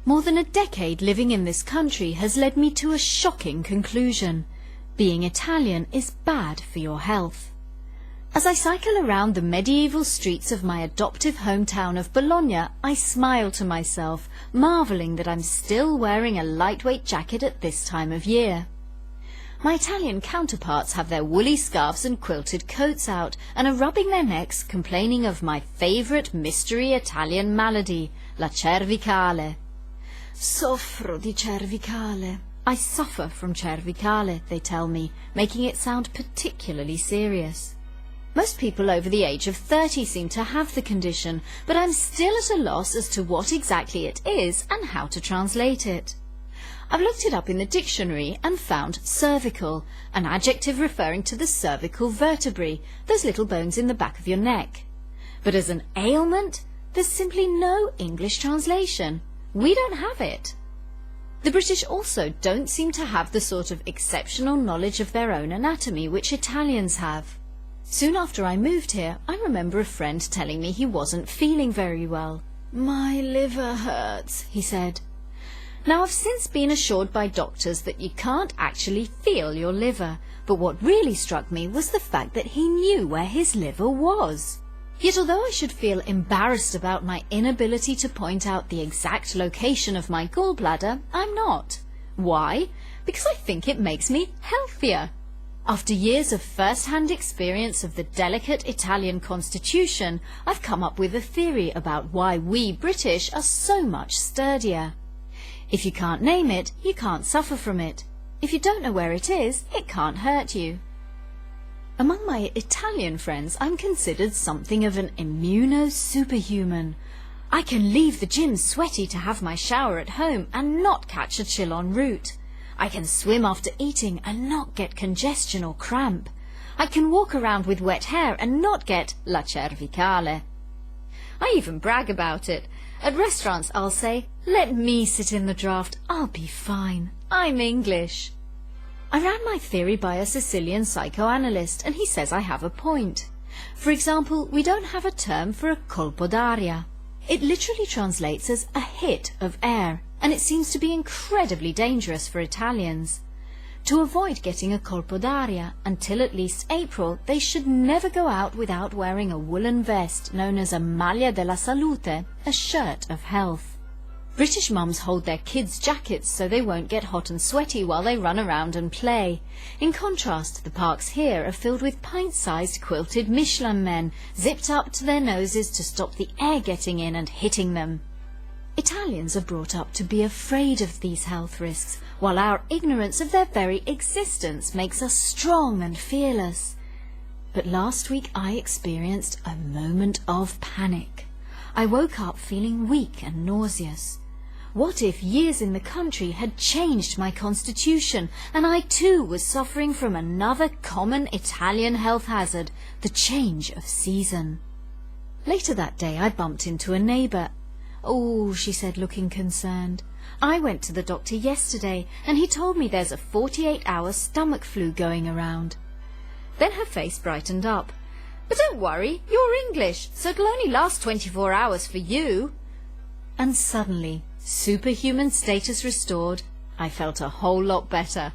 More than a decade living in this country has led me to a shocking conclusion. Being Italian is bad for your health. As I cycle around the medieval streets of my adoptive hometown of Bologna, I smile to myself, marvelling that I'm still wearing a lightweight jacket at this time of year. My Italian counterparts have their woolly scarves and quilted coats out and are rubbing their necks, complaining of my favourite mystery Italian malady, la cervicale. Soffro di cervicale. I suffer from cervicale, they tell me, making it sound particularly serious. Most people over the age of 30 seem to have the condition, but I'm still at a loss as to what exactly it is and how to translate it. I've looked it up in the dictionary and found cervical, an adjective referring to the cervical vertebrae, those little bones in the back of your neck. But as an ailment, there's simply no English translation. We don't have it. The British also don't seem to have the sort of exceptional knowledge of their own anatomy which Italians have. Soon after I moved here, I remember a friend telling me he wasn't feeling very well. "My liver hurts," he said. Now, I've since been assured by doctors that you can't actually feel your liver, but what really struck me was the fact that he knew where his liver was. Yet although I should feel embarrassed about my inability to point out the exact location of my gallbladder, I'm not. Why? Because I think it makes me healthier. After years of first-hand experience of the delicate Italian constitution, I've come up with a theory about why we British are so much sturdier. If you can't name it, you can't suffer from it. If you don't know where it is, it can't hurt you. Among my Italian friends, I'm considered something of an immuno-superhuman. I can leave the gym sweaty to have my shower at home and not catch a chill en route. I can swim after eating and not get congestion or cramp. I can walk around with wet hair and not get la cervicale. I even brag about it. At restaurants I'll say, "Let me sit in the draft, I'll be fine. I'm English." I ran my theory by a Sicilian psychoanalyst and he says I have a point. For example, we don't have a term for a colpo d'aria. It literally translates as a hit of air, and it seems to be incredibly dangerous for Italians. To avoid getting a colpo d'aria until at least April, they should never go out without wearing a woolen vest known as a maglia della salute, a shirt of health. British mums hold their kids' jackets so they won't get hot and sweaty while they run around and play. In contrast, the parks here are filled with pint-sized quilted Michelin men, zipped up to their noses to stop the air getting in and hitting them. Italians are brought up to be afraid of these health risks, while our ignorance of their very existence makes us strong and fearless. But last week I experienced a moment of panic. I woke up feeling weak and nauseous. What if years in the country had changed my constitution and I too was suffering from another common Italian health hazard, the change of season? Later that day I bumped into a neighbour. "Oh," she said, looking concerned. "I went to the doctor yesterday and he told me there's a 48-hour stomach flu going around." Then her face brightened up. "But don't worry, you're English, so it'll only last 24 hours for you." And suddenly, superhuman status restored, I felt a whole lot better.